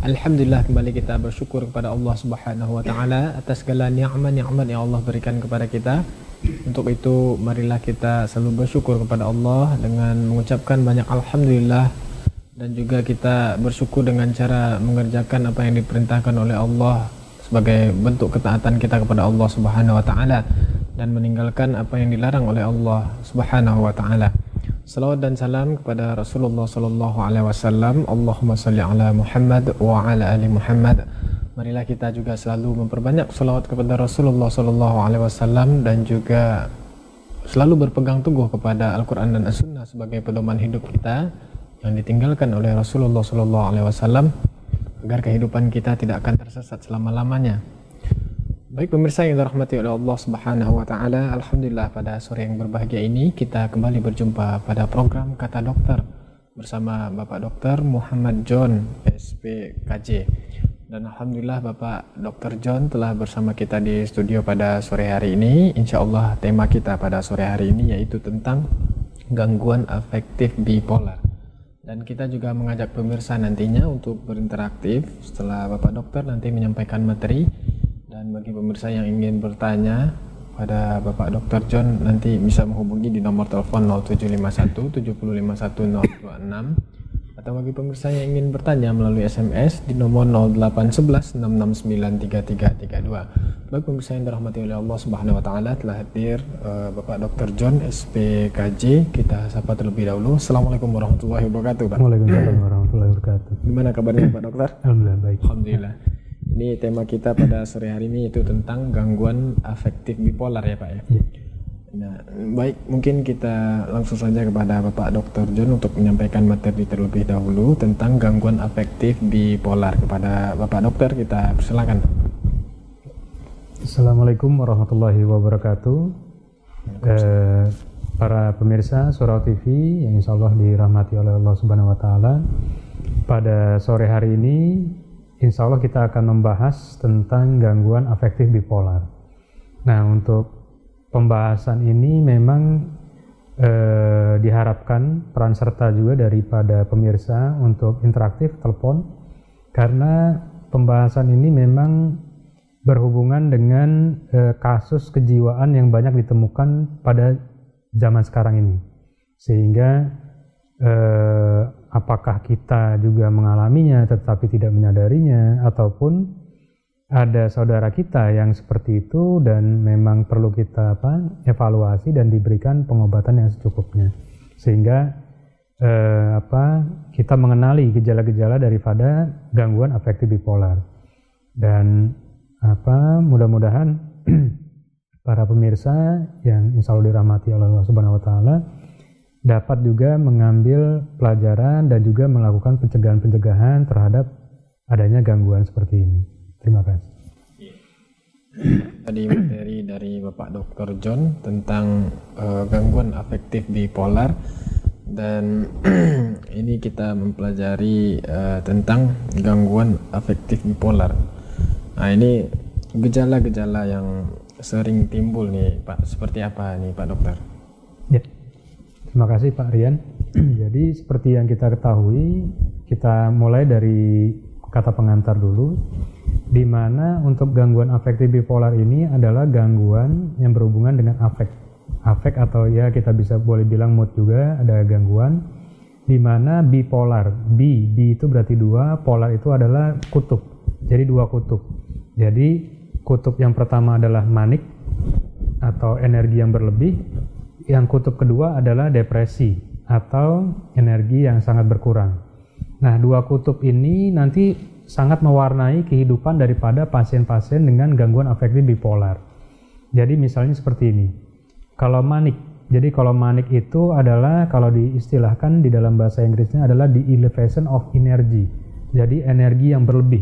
Alhamdulillah, kembali kita bersyukur kepada Allah Subhanahu wa taala atas segala nikmat-nikmat yang Allah berikan kepada kita. Untuk itu marilah kita selalu bersyukur kepada Allah dengan mengucapkan banyak alhamdulillah, dan juga kita bersyukur dengan cara mengerjakan apa yang diperintahkan oleh Allah sebagai bentuk ketaatan kita kepada Allah Subhanahu wa taala, dan meninggalkan apa yang dilarang oleh Allah Subhanahu wa taala. Salawat dan salam kepada Rasulullah sallallahu alaihi wasallam. Allahumma shalli ala Muhammad wa ala ali Muhammad. Marilah kita juga selalu memperbanyak salawat kepada Rasulullah sallallahu alaihi wasallam, dan juga selalu berpegang teguh kepada Al-Qur'an dan As-Sunnah sebagai pedoman hidup kita yang ditinggalkan oleh Rasulullah sallallahu alaihi wasallam, agar kehidupan kita tidak akan tersesat selama-lamanya. Baik pemirsa yang dirahmati oleh Allah Subhanahu wa taala, alhamdulillah pada sore yang berbahagia ini kita kembali berjumpa pada program Kata Dokter bersama Bapak Dr. Muhammad John SPKJ. Dan alhamdulillah Bapak Dr. John telah bersama kita di studio pada sore hari ini. Insyaallah tema kita pada sore hari ini yaitu tentang gangguan afektif bipolar. Dan kita juga mengajak pemirsa nantinya untuk berinteraktif setelah Bapak Dokter nanti menyampaikan materi. Dan bagi pemirsa yang ingin bertanya pada Bapak Dr. John, nanti bisa menghubungi di nomor telepon 0751 751 026, atau bagi pemirsa yang ingin bertanya melalui SMS di nomor 0811 669 3332. Baik pemirsa yang dirahmati oleh Allah Subhanahu wa taala, telah hadir Bapak Dr. John SPKJ. Kita sapa terlebih dahulu. Assalamualaikum warahmatullahi wabarakatuh, Pak. Waalaikumsalam warahmatullahi wabarakatuh. Gimana kabarnya Pak Dokter? Alhamdulillah baik. Alhamdulillah. Ini tema kita pada sore hari ini itu tentang gangguan afektif bipolar ya Pak ya. Ya. Nah, baik, mungkin kita langsung saja kepada Bapak Dr. John untuk menyampaikan materi terlebih dahulu tentang gangguan afektif bipolar. Kepada Bapak Dokter kita persilakan. Assalamualaikum warahmatullahi wabarakatuh. Para pemirsa Surau TV yang insya Allah dirahmati oleh Allah Subhanahu wa taala, pada sore hari ini insya Allah kita akan membahas tentang gangguan afektif bipolar. Nah, untuk pembahasan ini memang diharapkan peran serta juga daripada pemirsa untuk interaktif telepon, karena pembahasan ini memang berhubungan dengan kasus kejiwaan yang banyak ditemukan pada zaman sekarang ini. Sehingga apakah kita juga mengalaminya tetapi tidak menyadarinya, ataupun ada saudara kita yang seperti itu dan memang perlu kita evaluasi dan diberikan pengobatan yang secukupnya, sehingga kita mengenali gejala-gejala daripada gangguan afektif bipolar. Dan mudah-mudahan para pemirsa yang insya Allah dirahmati oleh Allah Subhanahu wa taala dapat juga mengambil pelajaran dan juga melakukan pencegahan-pencegahan terhadap adanya gangguan seperti ini. Terima kasih. Tadi materi dari Bapak Dr. John tentang gangguan afektif bipolar, dan ini kita mempelajari tentang gangguan afektif bipolar. Nah, ini gejala-gejala yang sering timbul nih Pak, seperti apa nih Pak Dokter? Ya. Terima kasih Pak Rian. Jadi seperti yang kita ketahui, kita mulai dari kata pengantar dulu, di mana untuk gangguan afektif bipolar ini adalah gangguan yang berhubungan dengan afek atau ya kita bisa boleh bilang mood juga, ada gangguan di mana bipolar, bi itu berarti dua, polar itu adalah kutub, jadi dua kutub. Jadi kutub yang pertama adalah manik atau energi yang berlebih, yang kutub kedua adalah depresi atau energi yang sangat berkurang. Nah, dua kutub ini nanti sangat mewarnai kehidupan daripada pasien-pasien dengan gangguan afektif bipolar. Jadi misalnya seperti ini. Kalau manik itu adalah, kalau diistilahkan di dalam bahasa Inggrisnya adalah the elevation of energy. Jadi energi yang berlebih.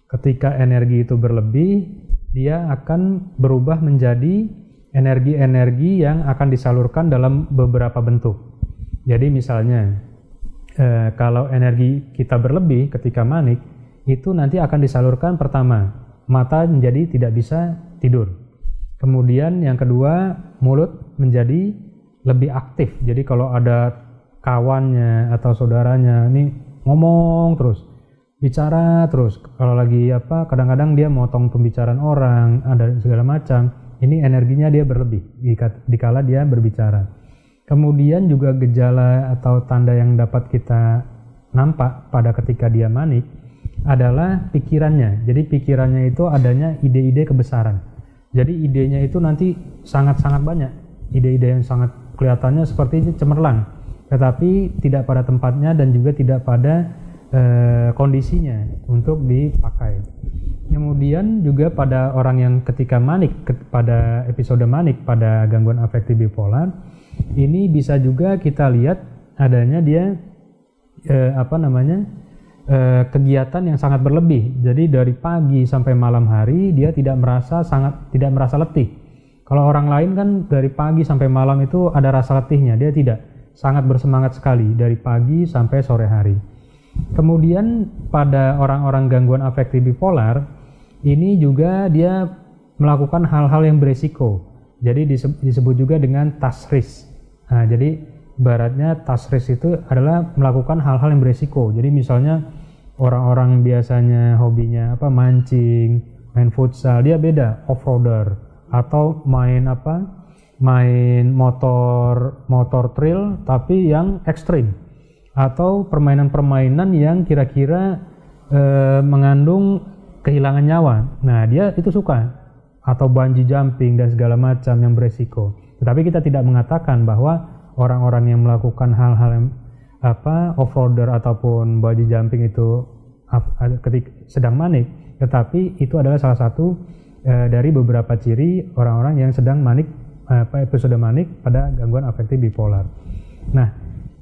Ketika energi itu berlebih, dia akan berubah menjadi energi-energi yang akan disalurkan dalam beberapa bentuk. Jadi misalnya kalau energi kita berlebih ketika manik, itu nanti akan disalurkan pertama, mata menjadi tidak bisa tidur. Kemudian yang kedua, mulut menjadi lebih aktif. Jadi kalau ada kawannya atau saudaranya ini ngomong terus, bicara terus. Kalau lagi kadang-kadang dia motong pembicaraan orang, ada segala macam. Ini energinya dia berlebih dikala dia berbicara. Kemudian juga gejala atau tanda yang dapat kita nampak pada ketika dia manik adalah pikirannya. Jadi pikirannya itu adanya ide-ide kebesaran. Jadi idenya itu nanti sangat-sangat banyak. Ide-ide yang sangat kelihatannya seperti cemerlang, tetapi tidak pada tempatnya dan juga tidak pada kondisinya untuk dipakai. Kemudian juga pada orang yang ketika manik, pada episode manik pada gangguan afektif bipolar, ini bisa juga kita lihat adanya dia kegiatan yang sangat berlebih. Jadi dari pagi sampai malam hari dia tidak merasa letih. Kalau orang lain kan dari pagi sampai malam itu ada rasa letihnya, dia tidak, sangat bersemangat sekali dari pagi sampai sore hari. Kemudian pada orang-orang gangguan afektif bipolar ini juga dia melakukan hal-hal yang beresiko. Jadi disebut juga dengan task risk. Nah, jadi ibaratnya task risk itu adalah melakukan hal-hal yang beresiko. Jadi misalnya orang-orang biasanya hobinya mancing, main futsal, dia beda off-roader atau main motor trail tapi yang ekstrim, atau permainan-permainan yang kira-kira mengandung kehilangan nyawa. Nah, dia itu suka, atau bungee jumping dan segala macam yang beresiko. Tetapi kita tidak mengatakan bahwa orang-orang yang melakukan hal-hal yang off-roader ataupun bungee jumping itu ketika sedang manik, tetapi itu adalah salah satu dari beberapa ciri orang-orang yang sedang manik, episode manik pada gangguan afektif bipolar. Nah,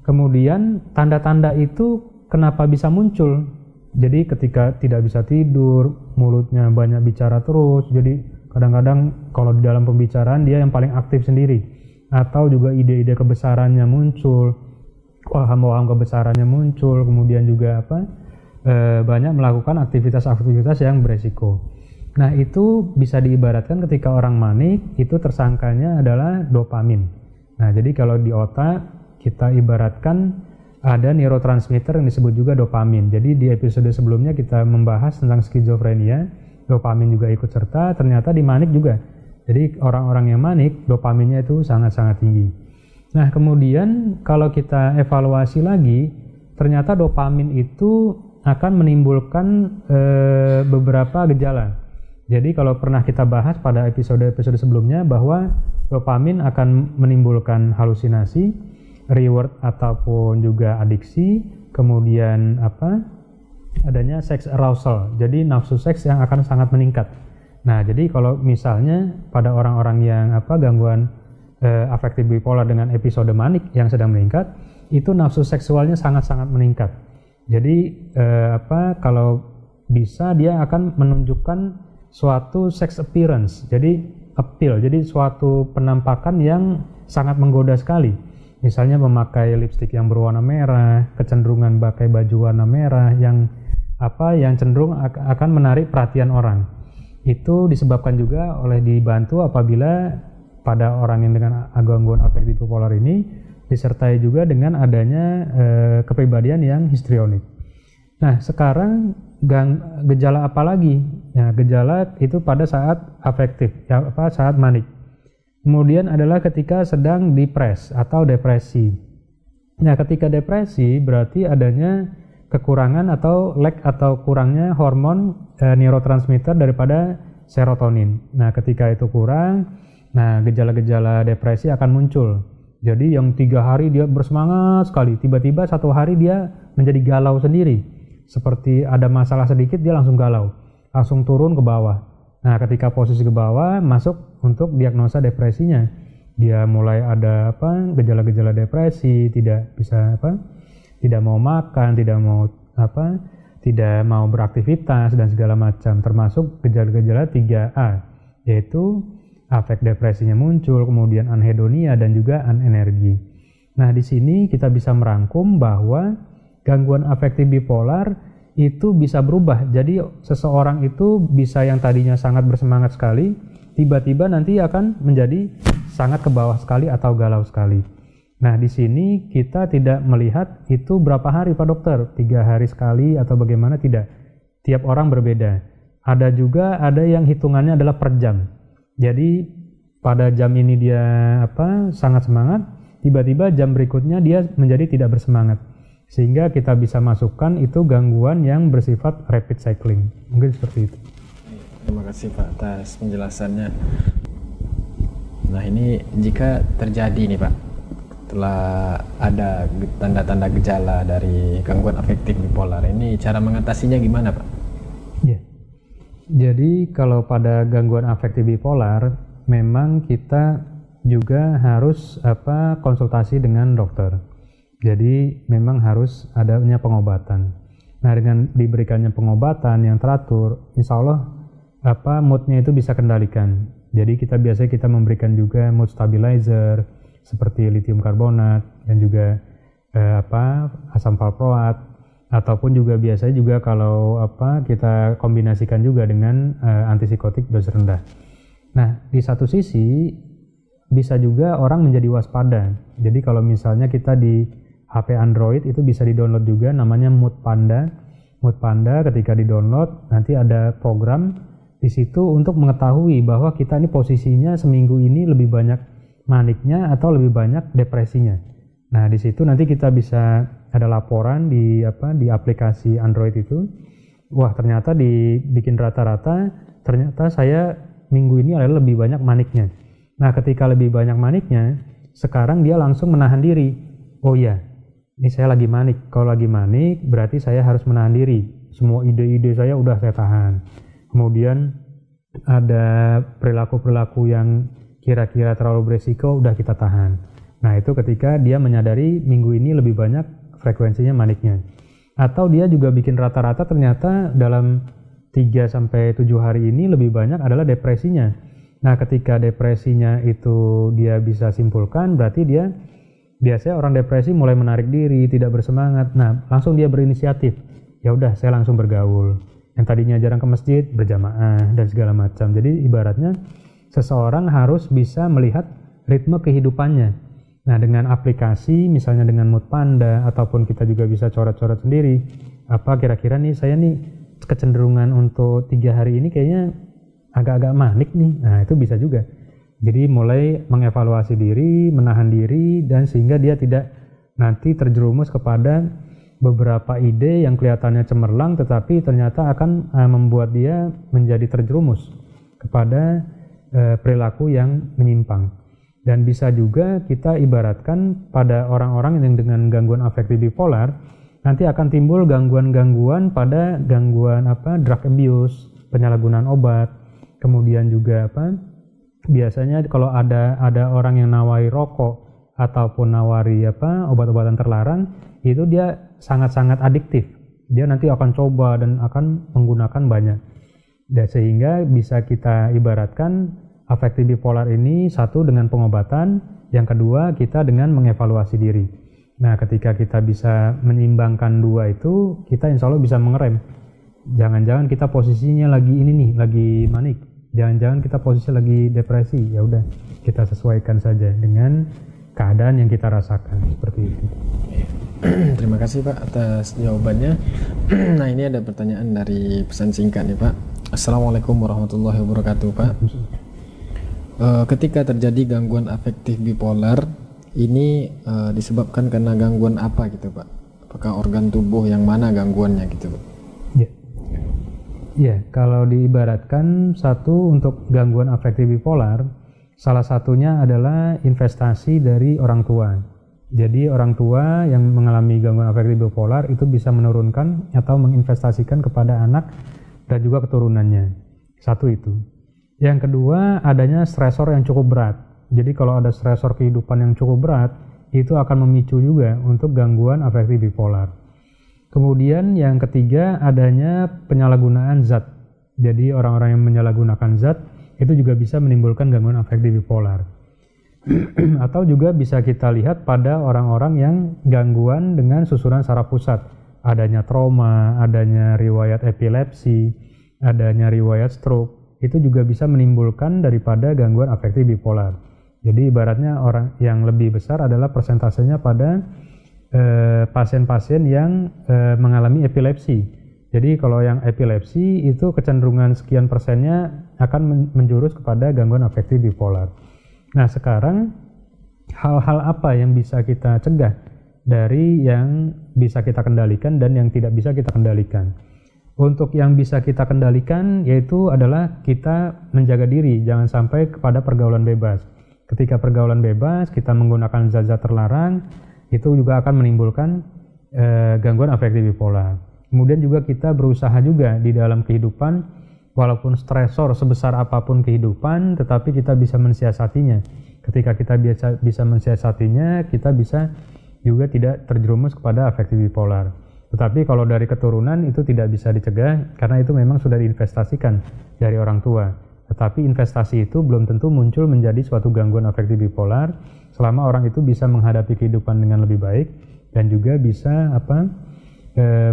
kemudian tanda-tanda itu kenapa bisa muncul? Jadi ketika tidak bisa tidur, mulutnya banyak bicara terus, jadi kadang-kadang kalau di dalam pembicaraan dia yang paling aktif sendiri, atau juga ide-ide kebesarannya muncul, waham-waham kebesarannya muncul, kemudian juga banyak melakukan aktivitas-aktivitas yang beresiko. Nah, itu bisa diibaratkan ketika orang manik itu tersangkanya adalah dopamin. Nah, jadi kalau di otak kita ibaratkan ada neurotransmitter yang disebut juga dopamin. Jadi di episode sebelumnya kita membahas tentang skizofrenia, dopamin juga ikut serta, ternyata di manik juga. Jadi orang-orang yang manik, dopaminnya itu sangat-sangat tinggi. Nah, kemudian kalau kita evaluasi lagi, ternyata dopamin itu akan menimbulkan beberapa gejala. Jadi kalau pernah kita bahas pada episode-episode sebelumnya bahwa dopamin akan menimbulkan halusinasi, reward ataupun juga adiksi, kemudian adanya sex arousal, jadi nafsu seks yang akan sangat meningkat. Nah, jadi kalau misalnya pada orang-orang yang gangguan afektif bipolar dengan episode manik yang sedang meningkat, itu nafsu seksualnya sangat-sangat meningkat. Jadi kalau bisa dia akan menunjukkan suatu sex appearance, jadi appeal, jadi suatu penampakan yang sangat menggoda sekali. Misalnya memakai lipstik yang berwarna merah, kecenderungan pakai baju warna merah yang cenderung akan menarik perhatian orang. Itu disebabkan juga oleh dibantu apabila pada orang yang dengan gangguan afektif bipolar ini disertai juga dengan adanya kepribadian yang histrionik. Nah, sekarang gejala apa lagi? Nah, gejala itu pada saat afektif, saat manik. Kemudian adalah ketika sedang depres atau depresi. Nah, ketika depresi berarti adanya kekurangan atau lack atau kurangnya hormon neurotransmitter daripada serotonin. Nah, ketika itu kurang, gejala-gejala depresi akan muncul. Jadi yang 3 hari dia bersemangat sekali, tiba-tiba 1 hari dia menjadi galau sendiri. Seperti ada masalah sedikit dia langsung galau, langsung turun ke bawah. Nah, ketika posisi ke bawah masuk untuk diagnosa depresinya, dia mulai ada gejala-gejala depresi, tidak bisa tidak mau makan, tidak mau beraktivitas dan segala macam, termasuk gejala-gejala 3A, yaitu afek depresinya muncul, kemudian anhedonia dan juga anenergi. Nah, di sini kita bisa merangkum bahwa gangguan afektif bipolar itu bisa berubah. Jadi seseorang itu bisa yang tadinya sangat bersemangat sekali, tiba-tiba nanti akan menjadi sangat ke bawah sekali atau galau sekali. Nah, di sini kita tidak melihat itu berapa hari Pak Dokter, 3 hari sekali atau bagaimana, tidak. Tiap orang berbeda. Ada yang hitungannya adalah per jam. Jadi pada jam ini dia sangat semangat, tiba-tiba jam berikutnya dia menjadi tidak bersemangat. Sehingga kita bisa masukkan itu gangguan yang bersifat rapid cycling. Mungkin seperti itu. Terima kasih Pak atas penjelasannya. Nah, ini jika terjadi nih Pak, setelah ada tanda-tanda gejala dari gangguan afektif bipolar, ini cara mengatasinya gimana Pak? Ya, jadi kalau pada gangguan afektif bipolar, memang kita juga harus konsultasi dengan dokter. Jadi memang harus adanya pengobatan. Nah, dengan diberikannya pengobatan yang teratur, insya Allah moodnya itu bisa kendalikan. Jadi kita memberikan juga mood stabilizer seperti lithium karbonat dan juga asam valproat, ataupun juga biasanya juga kalau kita kombinasikan juga dengan antipsikotik dosis rendah. Nah, di satu sisi bisa juga orang menjadi waspada. Jadi kalau misalnya kita di HP Android itu bisa di-download juga, namanya Mood Panda. Mood Panda ketika di-download nanti ada program di situ untuk mengetahui bahwa kita ini posisinya seminggu ini lebih banyak maniknya atau lebih banyak depresinya. Nah, di situ nanti kita bisa ada laporan di aplikasi Android itu. Wah, ternyata dibikin rata-rata, ternyata saya minggu ini adalah lebih banyak maniknya. Nah, ketika lebih banyak maniknya, sekarang dia langsung menahan diri. Oh iya, ini saya lagi manik. Kalau lagi manik, berarti saya harus menahan diri. Semua ide-ide saya udah saya tahan. Kemudian ada perilaku-perilaku yang kira-kira terlalu beresiko udah kita tahan. Nah, itu ketika dia menyadari minggu ini lebih banyak frekuensinya maniknya. Atau dia juga bikin rata-rata ternyata dalam 3-7 hari ini lebih banyak adalah depresinya. Nah, ketika depresinya itu dia bisa simpulkan, berarti dia biasanya orang depresi mulai menarik diri, tidak bersemangat. Nah, langsung dia berinisiatif. Ya udah, saya langsung bergaul. Yang tadinya jarang ke masjid, berjamaah dan segala macam. Jadi ibaratnya seseorang harus bisa melihat ritme kehidupannya. Nah, dengan aplikasi, misalnya dengan Mood Panda, ataupun kita juga bisa coret-coret sendiri, kira-kira nih saya nih kecenderungan untuk 3 hari ini kayaknya agak-agak manik nih. Nah, itu bisa juga. Jadi mulai mengevaluasi diri, menahan diri, dan sehingga dia tidak nanti terjerumus kepada beberapa ide yang kelihatannya cemerlang, tetapi ternyata akan membuat dia menjadi terjerumus kepada perilaku yang menyimpang. Dan bisa juga kita ibaratkan pada orang-orang yang dengan gangguan afektif bipolar nanti akan timbul gangguan-gangguan pada gangguan drug abuse, penyalahgunaan obat. Kemudian juga biasanya kalau ada orang yang nawari rokok ataupun nawari obat-obatan terlarang, itu dia sangat-sangat adiktif. Dia nanti akan coba dan akan menggunakan banyak. Dan sehingga bisa kita ibaratkan afektif bipolar ini, satu dengan pengobatan, yang kedua kita dengan mengevaluasi diri. Nah, ketika kita bisa menyeimbangkan dua itu, kita insya Allah bisa mengerem. Jangan-jangan kita posisinya lagi ini nih, lagi manik. Jangan-jangan kita posisi lagi depresi. Ya udah, kita sesuaikan saja dengan keadaan yang kita rasakan, seperti itu. Terima kasih Pak atas jawabannya. Nah, ini ada pertanyaan dari pesan singkat nih Pak. Assalamualaikum warahmatullahi wabarakatuh Pak. Ketika terjadi gangguan afektif bipolar ini disebabkan karena gangguan apa gitu Pak? Apakah organ tubuh yang mana gangguannya gitu Pak? Ya, kalau diibaratkan satu untuk gangguan afektif bipolar, salah satunya adalah investasi dari orang tua. Jadi orang tua yang mengalami gangguan afektif bipolar itu bisa menurunkan atau menginvestasikan kepada anak dan juga keturunannya. Satu itu. Yang kedua, adanya stresor yang cukup berat. Jadi kalau ada stresor kehidupan yang cukup berat, itu akan memicu juga untuk gangguan afektif bipolar. Kemudian yang ketiga, adanya penyalahgunaan zat. Jadi orang-orang yang menyalahgunakan zat itu juga bisa menimbulkan gangguan afektif bipolar. Atau juga bisa kita lihat pada orang-orang yang gangguan dengan susunan saraf pusat. Adanya trauma, adanya riwayat epilepsi, adanya riwayat stroke. Itu juga bisa menimbulkan daripada gangguan afektif bipolar. Jadi ibaratnya orang yang lebih besar adalah persentasenya pada pasien-pasien yang mengalami epilepsi. Jadi kalau yang epilepsi itu kecenderungan sekian persennya akan menjurus kepada gangguan afektif bipolar. Nah sekarang hal-hal apa yang bisa kita cegah dari yang bisa kita kendalikan dan yang tidak bisa kita kendalikan? Untuk yang bisa kita kendalikan yaitu adalah kita menjaga diri, jangan sampai kepada pergaulan bebas. Ketika pergaulan bebas, kita menggunakan zat-zat terlarang, itu juga akan menimbulkan gangguan afektif bipolar. Kemudian juga kita berusaha juga di dalam kehidupan, walaupun stresor sebesar apapun kehidupan, tetapi kita bisa mensiasatinya. Ketika kita bisa mensiasatinya, kita bisa juga tidak terjerumus kepada afektif bipolar. Tetapi kalau dari keturunan itu tidak bisa dicegah karena itu memang sudah diinvestasikan dari orang tua. Tetapi investasi itu belum tentu muncul menjadi suatu gangguan afektif bipolar selama orang itu bisa menghadapi kehidupan dengan lebih baik dan juga bisa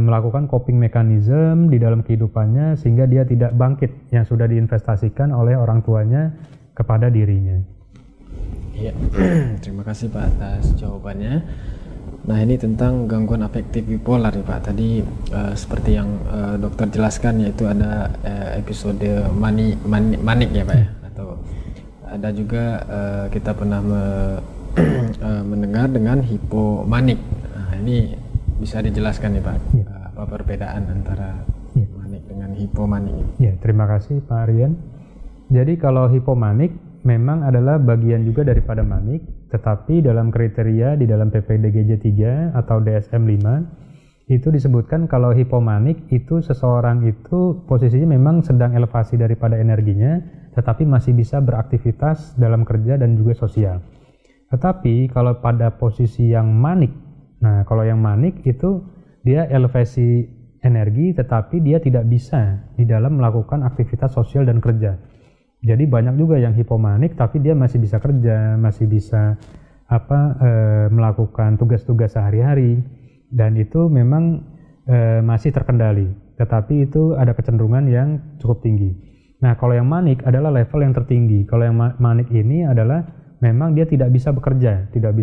melakukan coping mechanism di dalam kehidupannya sehingga dia tidak bangkit yang sudah diinvestasikan oleh orang tuanya kepada dirinya. Iya, terima kasih Pak atas jawabannya. Nah ini tentang gangguan afektif bipolar nih Pak. Tadi seperti yang dokter jelaskan yaitu ada episode manik ya Pak ya, atau ada juga kita pernah mendengar dengan hipomanik. Nah ini bisa dijelaskan nih Pak, apa perbedaan antara manik dengan hipomanik? Ya, terima kasih Pak Aryan. Jadi kalau hipomanik memang adalah bagian juga daripada manik, tetapi dalam kriteria di dalam PPDGJ 3 atau DSM-5 itu disebutkan kalau hipomanik itu seseorang itu posisinya memang sedang elevasi daripada energinya, tetapi masih bisa beraktivitas dalam kerja dan juga sosial. Tetapi kalau pada posisi yang manik, nah kalau yang manik itu dia elevasi energi, tetapi dia tidak bisa di dalam melakukan aktivitas sosial dan kerja. Jadi banyak juga yang hipomanik tapi dia masih bisa kerja, masih bisa melakukan tugas-tugas sehari-hari dan itu memang masih terkendali. Tetapi itu ada kecenderungan yang cukup tinggi. Nah, kalau yang manik adalah level yang tertinggi. Kalau yang manik ini adalah memang dia tidak bisa bekerja, tidak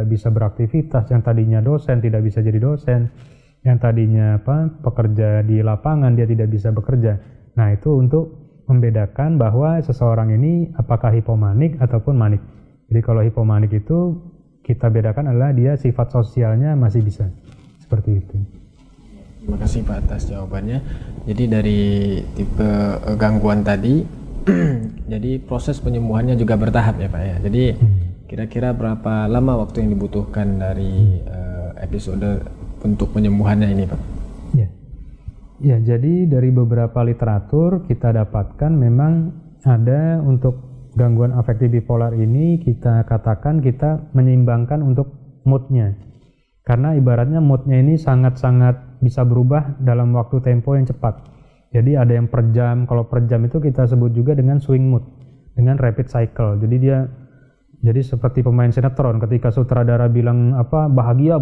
bisa beraktivitas. Yang tadinya dosen tidak bisa jadi dosen, yang tadinya pekerja di lapangan dia tidak bisa bekerja. Nah, itu untuk membedakan bahwa seseorang ini apakah hipomanik ataupun manik. Jadi kalau hipomanik itu kita bedakan adalah dia sifat sosialnya masih bisa. Seperti itu. Terima kasih Pak atas jawabannya. Jadi dari tipe gangguan tadi, jadi proses penyembuhannya juga bertahap ya Pak ya. Jadi kira-kira berapa lama waktu yang dibutuhkan dari episode untuk penyembuhannya ini Pak? Ya, jadi dari beberapa literatur kita dapatkan memang ada untuk gangguan afektif bipolar ini kita katakan kita menyeimbangkan untuk moodnya. Karena ibaratnya moodnya ini sangat-sangat bisa berubah dalam waktu tempo yang cepat. Jadi ada yang per jam, kalau per jam itu kita sebut juga dengan swing mood, dengan rapid cycle. Jadi seperti pemain sinetron, ketika sutradara bilang bahagia,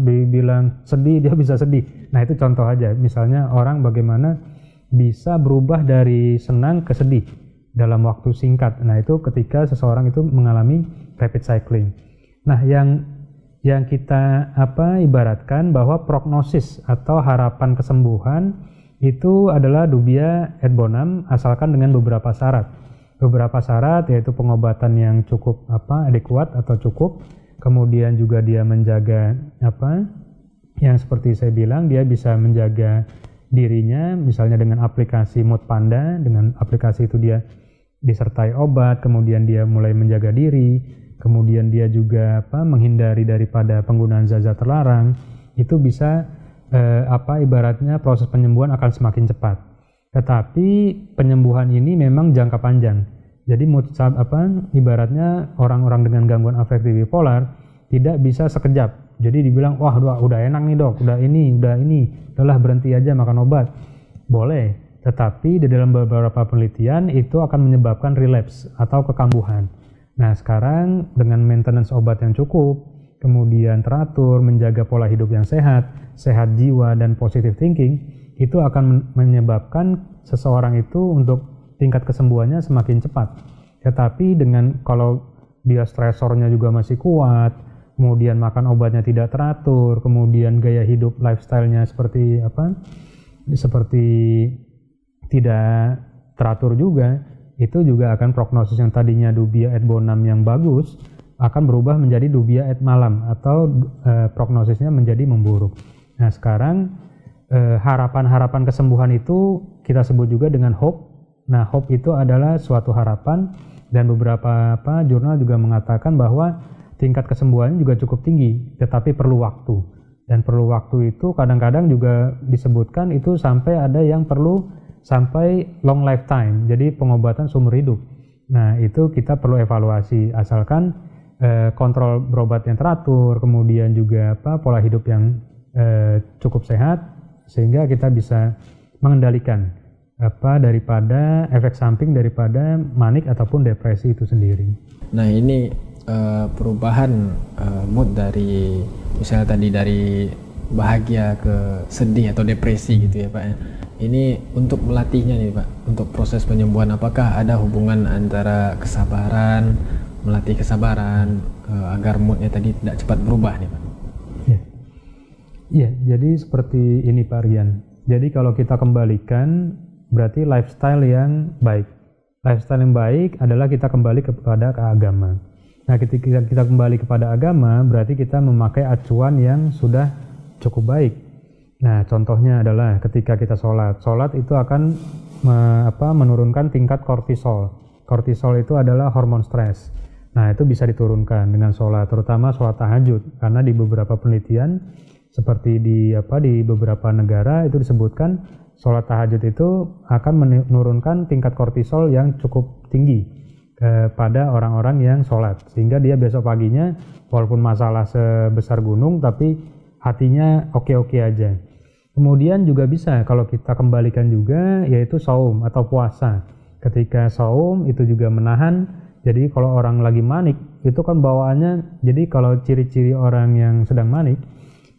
dibilang sedih, dia bisa sedih. Nah itu contoh aja, misalnya orang bagaimana bisa berubah dari senang ke sedih dalam waktu singkat. Nah itu ketika seseorang itu mengalami rapid cycling. Nah yang kita ibaratkan bahwa prognosis atau harapan kesembuhan itu adalah dubia et bonum asalkan dengan beberapa syarat. Beberapa syarat yaitu pengobatan yang cukup adekuat atau cukup, kemudian juga dia menjaga yang seperti saya bilang dia bisa menjaga dirinya misalnya dengan aplikasi Mood Panda, dengan aplikasi itu dia disertai obat, kemudian dia mulai menjaga diri, kemudian dia juga menghindari daripada penggunaan zat-zat terlarang, itu bisa ibaratnya proses penyembuhan akan semakin cepat. Tetapi penyembuhan ini memang jangka panjang. Jadi ibaratnya orang-orang dengan gangguan afektif bipolar tidak bisa sekejap. Jadi dibilang, wah udah enak nih dok, udah ini, udahlah berhenti aja makan obat. Boleh, tetapi di dalam beberapa penelitian itu akan menyebabkan relapse atau kekambuhan. Nah sekarang dengan maintenance obat yang cukup, kemudian teratur, menjaga pola hidup yang sehat jiwa dan positive thinking, itu akan menyebabkan seseorang itu untuk tingkat kesembuhannya semakin cepat. Tetapi dengan kalau dia stresornya juga masih kuat, kemudian makan obatnya tidak teratur, kemudian gaya hidup lifestyle-nya seperti tidak teratur juga, itu juga akan prognosis yang tadinya dubia et bonum yang bagus akan berubah menjadi dubia et malam, atau prognosisnya menjadi memburuk. Nah sekarang harapan-harapan kesembuhan itu kita sebut juga dengan hope. Nah hope itu adalah suatu harapan, dan beberapa jurnal juga mengatakan bahwa tingkat kesembuhannya juga cukup tinggi, tetapi perlu waktu. Dan perlu waktu itu kadang-kadang juga disebutkan itu sampai ada yang perlu sampai long lifetime, jadi pengobatan seumur hidup. Nah itu kita perlu evaluasi, asalkan kontrol berobat yang teratur, kemudian juga pola hidup yang cukup sehat, sehingga kita bisa mengendalikan daripada efek samping daripada manik ataupun depresi itu sendiri. Nah ini perubahan mood dari misalnya tadi dari bahagia ke sedih atau depresi gitu ya Pak ya. Ini untuk melatihnya nih Pak, untuk proses penyembuhan, apakah ada hubungan antara kesabaran, melatih kesabaran agar moodnya tadi tidak cepat berubah nih Pak? Ya, jadi seperti ini Pak Rian. Jadi kalau kita kembalikan berarti lifestyle yang baik. Lifestyle yang baik adalah kita kembali kepada agama. Nah ketika kita kembali kepada agama berarti kita memakai acuan yang sudah cukup baik. Nah contohnya adalah ketika kita sholat itu akan menurunkan tingkat kortisol. Kortisol itu adalah hormon stres. Nah itu bisa diturunkan dengan sholat, terutama sholat tahajud, karena di beberapa penelitian seperti di beberapa negara itu disebutkan sholat tahajud itu akan menurunkan tingkat kortisol yang cukup tinggi pada orang-orang yang sholat, sehingga dia besok paginya walaupun masalah sebesar gunung tapi hatinya oke-oke aja. Kemudian juga bisa kalau kita kembalikan juga yaitu saum atau puasa. Ketika saum itu juga menahan. Jadi kalau orang lagi manik itu kan bawaannya, jadi kalau ciri-ciri orang yang sedang manik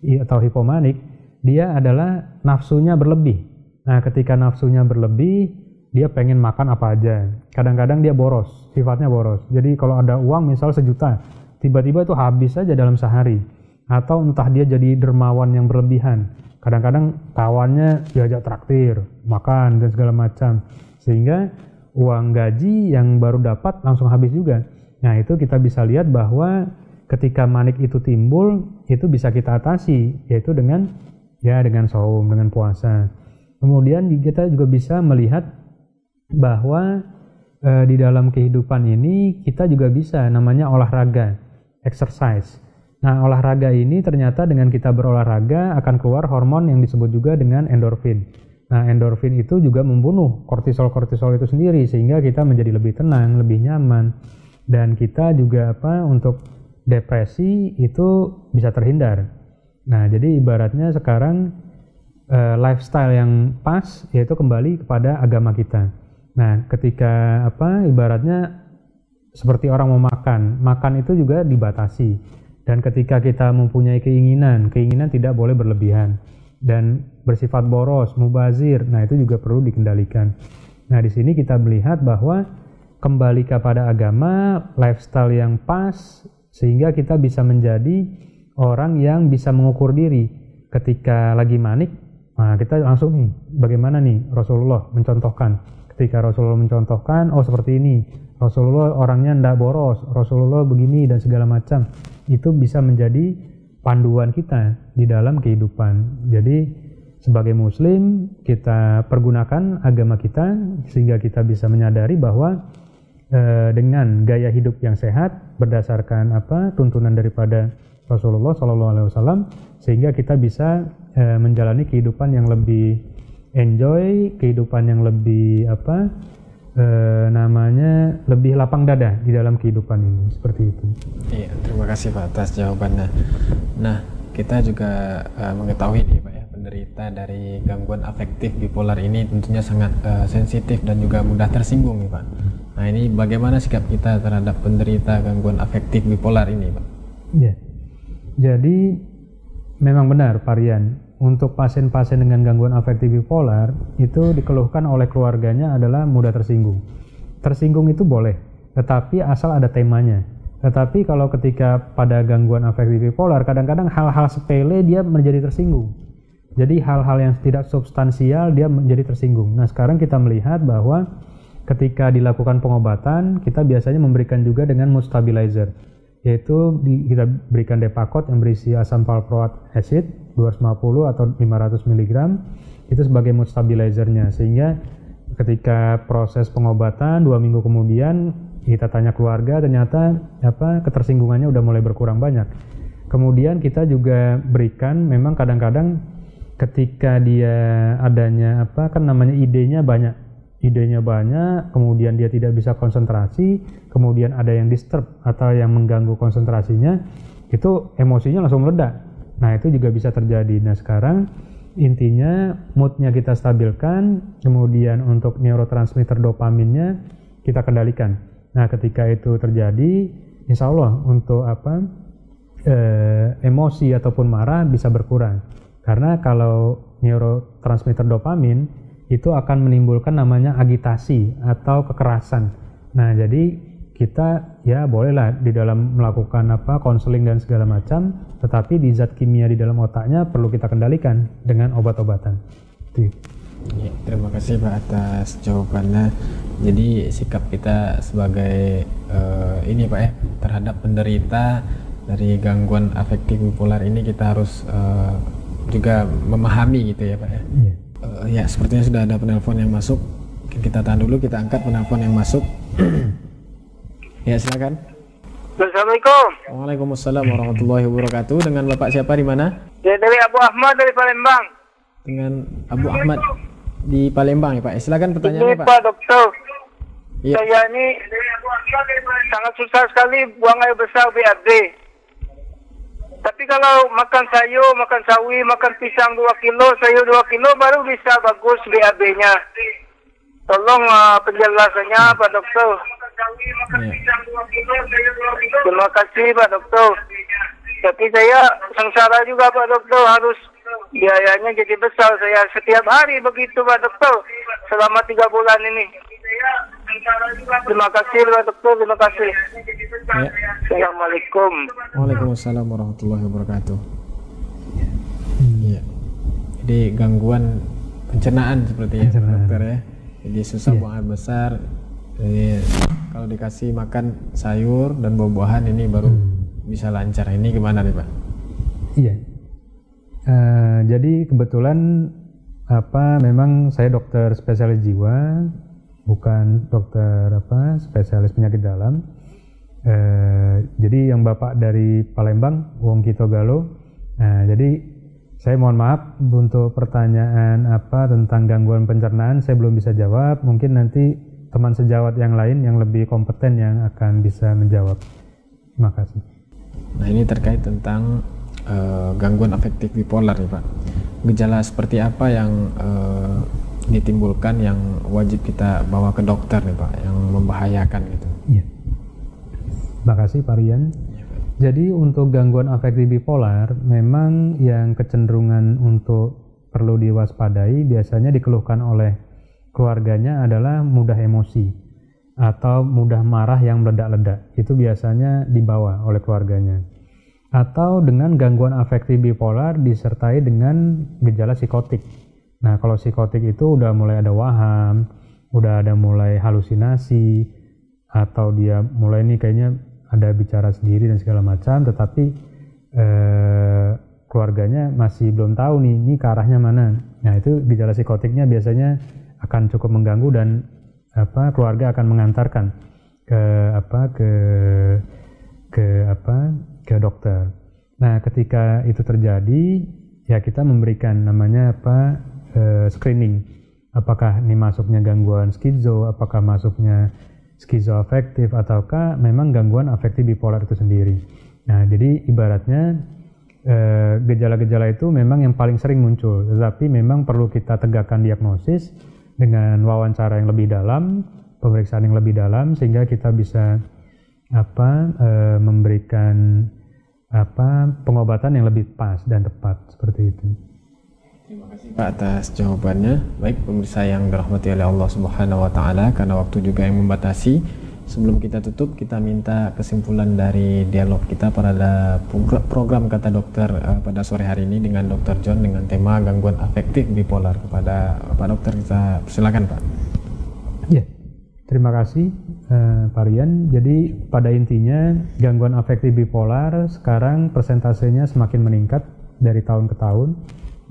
atau hipomanik, dia adalah nafsunya berlebih. Nah ketika nafsunya berlebih, dia pengen makan apa aja. Kadang-kadang dia boros, sifatnya boros. Jadi kalau ada uang misal 1 juta, tiba-tiba itu habis aja dalam sehari. Atau entah dia jadi dermawan yang berlebihan. Kadang-kadang kawannya diajak traktir, makan dan segala macam. Sehingga uang gaji yang baru dapat langsung habis juga. Nah itu kita bisa lihat bahwa ketika manik itu timbul, itu bisa kita atasi, yaitu dengan saum, dengan puasa. Kemudian kita juga bisa melihat bahwa di dalam kehidupan ini kita juga bisa namanya olahraga, exercise. Nah olahraga ini ternyata dengan kita berolahraga akan keluar hormon yang disebut juga dengan endorfin. Nah endorfin itu juga membunuh kortisol itu sendiri, sehingga kita menjadi lebih tenang, lebih nyaman, dan kita juga untuk depresi itu bisa terhindar. Nah jadi ibaratnya sekarang lifestyle yang pas yaitu kembali kepada agama kita. Nah ketika ibaratnya seperti orang mau makan itu juga dibatasi. Dan ketika kita mempunyai keinginan tidak boleh berlebihan dan bersifat boros, mubazir, nah itu juga perlu dikendalikan. Nah di sini kita melihat bahwa kembali kepada agama, lifestyle yang pas, sehingga kita bisa menjadi orang yang bisa mengukur diri ketika lagi manik. Nah kita langsung bagaimana nih Rasulullah mencontohkan. Ketika Rasulullah mencontohkan, oh seperti ini, Rasulullah orangnya ndak boros, Rasulullah begini dan segala macam. Itu bisa menjadi panduan kita di dalam kehidupan. Jadi sebagai muslim kita pergunakan agama kita sehingga kita bisa menyadari bahwa dengan gaya hidup yang sehat berdasarkan tuntunan daripada Rasulullah SAW, sehingga kita bisa menjalani kehidupan yang lebih enjoy, kehidupan yang lebih lebih lapang dada di dalam kehidupan ini, seperti itu. Iya, terima kasih Pak atas jawabannya. Nah, kita juga mengetahui nih Pak ya, penderita dari gangguan afektif bipolar ini tentunya sangat sensitif dan juga mudah tersinggung nih Pak. Nah, ini bagaimana sikap kita terhadap penderita gangguan afektif bipolar ini Pak? Iya. Jadi memang benar Pak Rian, untuk pasien-pasien dengan gangguan afektif bipolar itu dikeluhkan oleh keluarganya adalah mudah tersinggung. Tersinggung itu boleh, tetapi asal ada temanya. Tetapi kalau ketika pada gangguan afektif bipolar, kadang-kadang hal-hal sepele dia menjadi tersinggung. Jadi hal-hal yang tidak substansial dia menjadi tersinggung. Nah sekarang kita melihat bahwa ketika dilakukan pengobatan, kita biasanya memberikan juga dengan mood stabilizer, yaitu kita berikan Depakote yang berisi asam valproate acid 250 atau 500 mg itu sebagai mood stabilizernya, sehingga ketika proses pengobatan 2 minggu kemudian kita tanya keluarga, ternyata ketersinggungannya udah mulai berkurang banyak. Kemudian kita juga berikan, memang kadang-kadang ketika dia adanya idenya banyak, kemudian dia tidak bisa konsentrasi, kemudian ada yang disturb atau yang mengganggu konsentrasinya, itu emosinya langsung meledak. Nah itu juga bisa terjadi. Nah sekarang intinya moodnya kita stabilkan, kemudian untuk neurotransmitter dopaminnya kita kendalikan. Nah ketika itu terjadi, insya Allah untuk emosi ataupun marah bisa berkurang. Karena kalau neurotransmitter dopamin itu akan menimbulkan namanya agitasi atau kekerasan. Nah jadi kita ya bolehlah di dalam melakukan konseling dan segala macam, tetapi di zat kimia di dalam otaknya perlu kita kendalikan dengan obat-obatan. Ya, terima kasih Pak atas jawabannya. Jadi sikap kita sebagai ini Pak terhadap penderita dari gangguan afektif bipolar ini kita harus juga memahami gitu ya Pak ya. Ya. Ya sepertinya sudah ada penelpon yang masuk. Kita tahan dulu, kita angkat penelpon yang masuk. Ya silakan. Assalamualaikum. Waalaikumsalam warahmatullahi wabarakatuh. Dengan Bapak siapa di mana? Ya, dari Abu Ahmad dari Palembang. Dengan Abu Ahmad di Palembang ya Pak. Silakan pertanyaannya Ini Pak. Pak Dokter. Ya. Saya ini sangat susah sekali buang air besar BAB. Tapi kalau makan sayur, makan sawi, makan pisang 2 kilo, sayur 2 kilo baru bisa bagus BAB-nya. Tolong penjelasannya Pak Dokter. Ya. Terima kasih Pak Dokter. Tapi saya sengsara juga Pak Dokter, harus biayanya jadi besar. Saya setiap hari begitu Pak Dokter selama 3 bulan ini. Terima kasih Pak Dokter, terima kasih. Ya. Assalamualaikum. Waalaikumsalam warahmatullahi wabarakatuh. Ya. Jadi gangguan pencernaan seperti ya dokter ya. Jadi susah buang air besar. Jadi kalau dikasih makan sayur dan buah-buahan ini baru bisa lancar. Ini gimana nih Pak? Iya. Jadi kebetulan memang saya dokter spesialis jiwa, bukan dokter spesialis penyakit dalam. Jadi yang Bapak dari Palembang, Wong Kito Galo. Jadi saya mohon maaf untuk pertanyaan tentang gangguan pencernaan saya belum bisa jawab. Mungkin nanti teman sejawat yang lain yang lebih kompeten yang akan bisa menjawab. Terima kasih. Nah ini terkait tentang gangguan afektif bipolar nih Pak. Gejala seperti apa yang ditimbulkan yang wajib kita bawa ke dokter nih Pak, yang membahayakan gitu? Iya. Terima kasih Pak Rian. Jadi untuk gangguan afektif bipolar memang yang kecenderungan untuk perlu diwaspadai biasanya dikeluhkan oleh keluarganya adalah mudah emosi atau mudah marah yang meledak-ledak. Itu biasanya dibawa oleh keluarganya. Atau dengan gangguan afektif bipolar disertai dengan gejala psikotik. Nah kalau psikotik itu udah mulai ada waham, udah ada mulai halusinasi, atau dia mulai nih kayaknya ada bicara sendiri dan segala macam, tetapi keluarganya masih belum tahu nih ini ke arahnya mana. Nah itu gejala psikotiknya biasanya akan cukup mengganggu dan keluarga akan mengantarkan ke dokter. Nah ketika itu terjadi ya kita memberikan namanya screening. Apakah ini masuknya gangguan skizo, apakah masuknya skizoafektif ataukah memang gangguan afektif bipolar itu sendiri. Nah, jadi ibaratnya gejala-gejala itu memang yang paling sering muncul, tetapi memang perlu kita tegakkan diagnosis dengan wawancara yang lebih dalam, pemeriksaan yang lebih dalam sehingga kita bisa memberikan pengobatan yang lebih pas dan tepat seperti itu. Terima kasih Pak atas jawabannya. Baik pemirsa yang dirahmati oleh Allah Subhanahu wa taala, karena waktu juga yang membatasi, Sebelum kita tutup, kita minta kesimpulan dari dialog kita pada program Kata Dokter pada sore hari ini dengan Dr. John dengan tema gangguan afektif bipolar. Kepada Pak Dokter, kita silakan Pak. Ya, terima kasih Pak Rian. Jadi pada intinya gangguan afektif bipolar sekarang persentasenya semakin meningkat dari tahun ke tahun,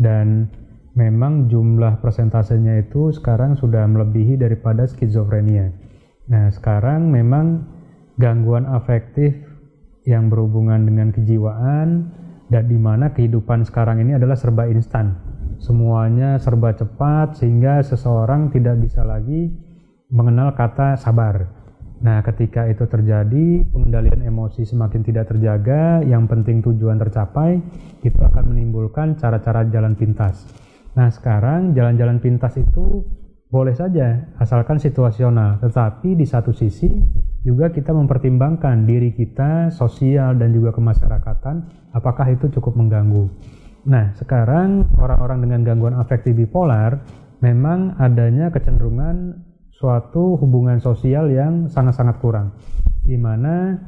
dan memang jumlah persentasenya itu sekarang sudah melebihi daripada skizofrenia. Nah, sekarang memang gangguan afektif yang berhubungan dengan kejiwaan, dan di mana kehidupan sekarang ini adalah serba instan. Semuanya serba cepat sehingga seseorang tidak bisa lagi mengenal kata sabar. Nah, ketika itu terjadi, pengendalian emosi semakin tidak terjaga, yang penting tujuan tercapai, itu akan menimbulkan cara-cara jalan pintas. Nah, sekarang jalan-jalan pintas itu boleh saja, asalkan situasional, tetapi di satu sisi juga kita mempertimbangkan diri kita, sosial dan juga kemasyarakatan, apakah itu cukup mengganggu. Nah, sekarang orang-orang dengan gangguan afektif bipolar memang adanya kecenderungan suatu hubungan sosial yang sangat-sangat kurang, di mana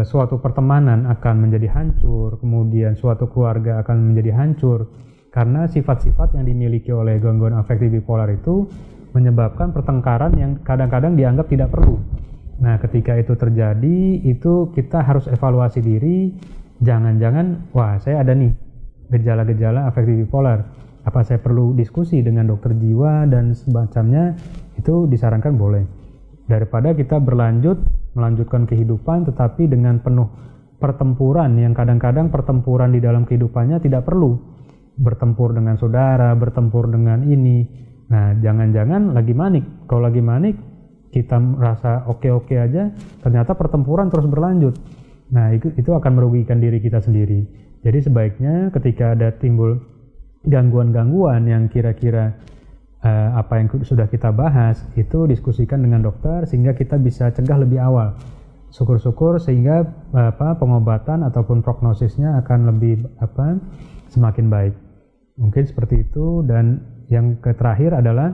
suatu pertemanan akan menjadi hancur, kemudian suatu keluarga akan menjadi hancur, karena sifat-sifat yang dimiliki oleh gangguan afektif bipolar itu menyebabkan pertengkaran yang kadang-kadang dianggap tidak perlu. Nah, ketika itu terjadi, itu kita harus evaluasi diri, jangan-jangan, wah saya ada nih gejala-gejala afektif bipolar, apa saya perlu diskusi dengan dokter jiwa dan semacamnya, itu disarankan boleh. Daripada kita melanjutkan kehidupan tetapi dengan penuh pertempuran, yang kadang-kadang pertempuran di dalam kehidupannya tidak perlu. Bertempur dengan saudara, bertempur dengan ini. Nah, jangan-jangan lagi manik. Kalau lagi manik, kita merasa oke-oke aja, ternyata pertempuran terus berlanjut. Nah, itu akan merugikan diri kita sendiri. Jadi sebaiknya ketika ada timbul gangguan-gangguan yang kira-kira apa yang sudah kita bahas, itu diskusikan dengan dokter sehingga kita bisa cegah lebih awal. Syukur-syukur sehingga pengobatan ataupun prognosisnya akan lebih semakin baik. Mungkin seperti itu. Dan yang terakhir adalah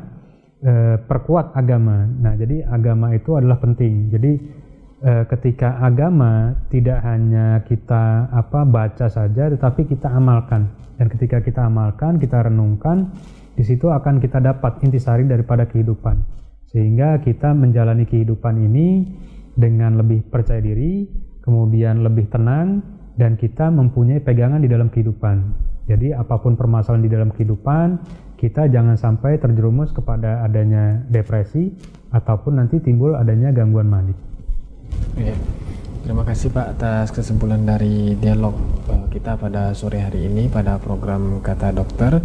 perkuat agama. Nah, jadi agama itu adalah penting. Jadi ketika agama tidak hanya kita baca saja, tetapi kita amalkan. Dan ketika kita amalkan, kita renungkan, di situ akan kita dapat intisari daripada kehidupan. Sehingga kita menjalani kehidupan ini dengan lebih percaya diri, kemudian lebih tenang, dan kita mempunyai pegangan di dalam kehidupan. Jadi apapun permasalahan di dalam kehidupan, kita jangan sampai terjerumus kepada adanya depresi ataupun nanti timbul adanya gangguan manik. Ya. Terima kasih Pak atas kesimpulan dari dialog kita pada sore hari ini pada program Kata Dokter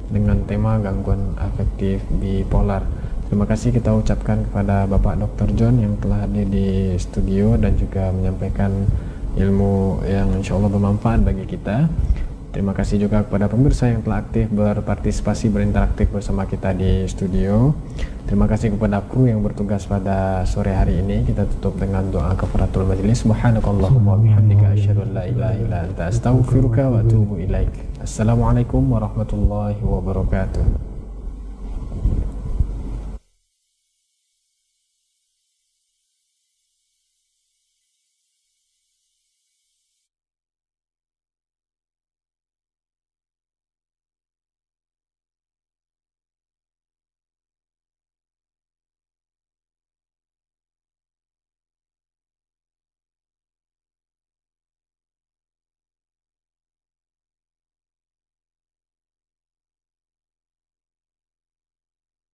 dengan tema gangguan afektif bipolar. Terima kasih kita ucapkan kepada Bapak Dr. John yang telah hadir di studio dan juga menyampaikan ilmu yang insya Allah bermanfaat bagi kita. Terima kasih juga kepada pemirsa yang telah aktif berpartisipasi, berinteraktif bersama kita di studio. Terima kasih kepada kru yang bertugas pada sore hari ini. Kita tutup dengan doa kafaratul majlis. Subhanakallahumma wa bihamdika asyhadu an la ilaha illa anta astaghfiruka wa atubu ilaik. Assalamualaikum warahmatullahi wabarakatuh.